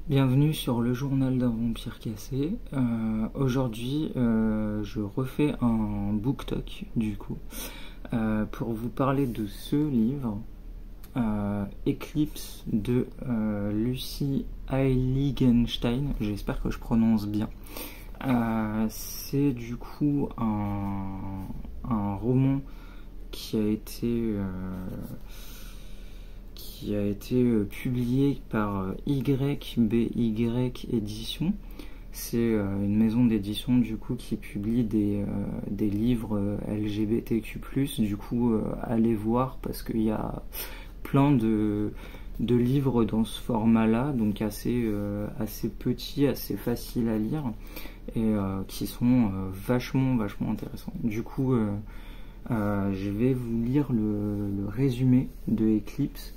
Bienvenue sur le journal d'un vampire cassé. Aujourd'hui, je refais un book talk du coup pour vous parler de ce livre, Eclipse de Lucy Heiligenstein. J'espère que je prononce bien. C'est du coup un roman qui a été publié par YBY Édition. C'est une maison d'édition du coup qui publie des livres LGBTQ+. Du coup, allez voir parce qu'il y a plein de livres dans ce format-là, donc assez petits, assez faciles à lire et qui sont vachement intéressants. Du coup, je vais vous lire le résumé de Eclipse.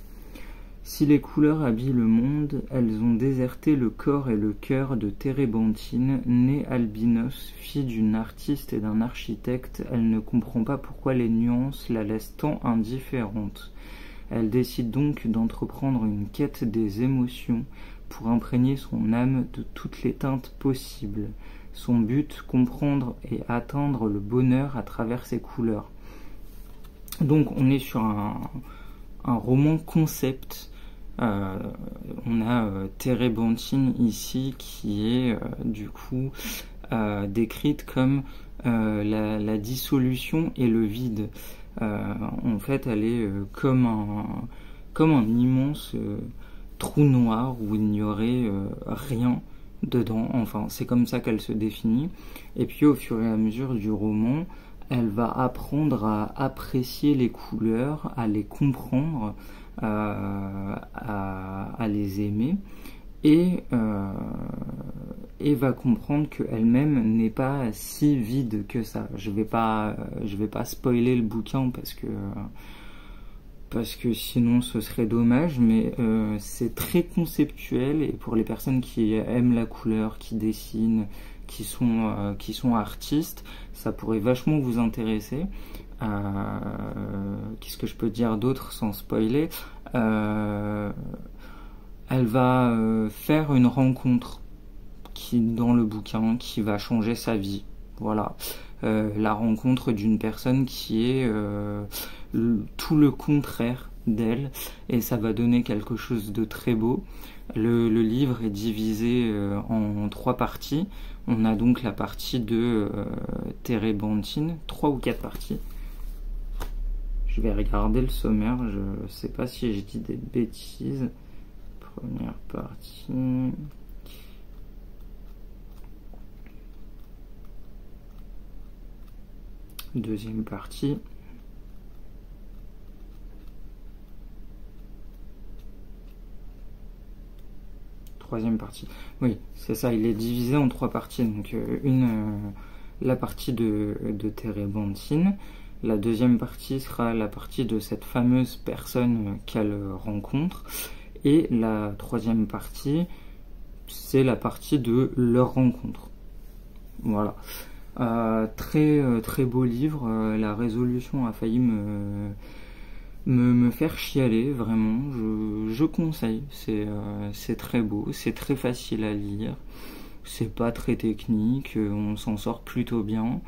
Si les couleurs habillent le monde, elles ont déserté le corps et le cœur de Térébenthine, née albinos, fille d'une artiste et d'un architecte. Elle ne comprend pas pourquoi les nuances la laissent tant indifférente. Elle décide donc d'entreprendre une quête des émotions pour imprégner son âme de toutes les teintes possibles. Son but, comprendre et atteindre le bonheur à travers ses couleurs. Donc on est sur un roman concept. On a Térébenthine ici qui est du coup décrite comme la dissolution et le vide. En fait, elle est comme un immense trou noir où il n'y aurait rien dedans. Enfin, c'est comme ça qu'elle se définit. Et puis, au fur et à mesure du roman, elle va apprendre à apprécier les couleurs, à les comprendre, à les aimer, et va comprendre qu'elle-même n'est pas si vide que ça. Je vais pas spoiler le bouquin parce que sinon ce serait dommage, mais c'est très conceptuel, et pour les personnes qui aiment la couleur, qui dessinent, qui sont artistes, ça pourrait vachement vous intéresser. Qu'est-ce que je peux dire d'autre sans spoiler? Elle va faire une rencontre dans le bouquin qui va changer sa vie. Voilà. La rencontre d'une personne qui est tout le contraire d'elle, et ça va donner quelque chose de très beau. Le livre est divisé en 3 parties. On a donc la partie de Térébenthine, 3 ou 4 parties. Je vais regarder le sommaire, je sais pas si je dis des bêtises. Première partie. Deuxième partie. Troisième partie. Oui, c'est ça, il est divisé en 3 parties. Donc la partie de Térébenthine. La deuxième partie sera la partie de cette fameuse personne qu'elle rencontre. Et la troisième partie, c'est la partie de leur rencontre. Voilà. Très beau livre. La résolution a failli me faire chialer, vraiment. Je conseille. C'est très beau, c'est très facile à lire. C'est pas très technique, on s'en sort plutôt bien.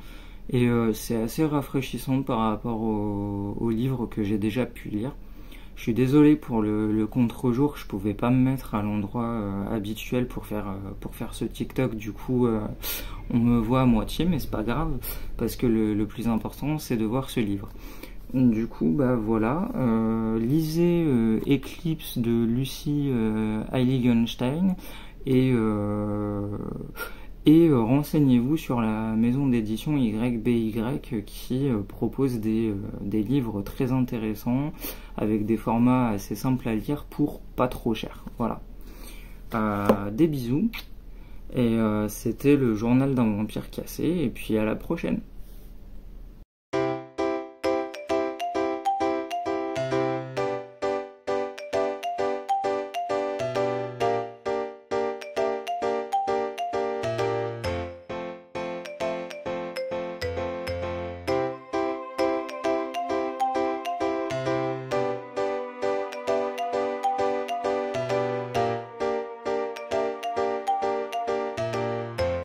Et c'est assez rafraîchissant par rapport au livre que j'ai déjà pu lire. Je suis désolé pour le contre-jour, je pouvais pas me mettre à l'endroit habituel pour faire ce TikTok. Du coup, on me voit à moitié, mais c'est pas grave, parce que le plus important, c'est de voir ce livre. Du coup, bah voilà, lisez Eclipse de Lucy Heiligenstein, et renseignez-vous sur la maison d'édition YBY qui propose des livres très intéressants avec des formats assez simples à lire pour pas trop cher. Voilà. Des bisous, et c'était le journal d'un vampire cassé, et puis à la prochaine.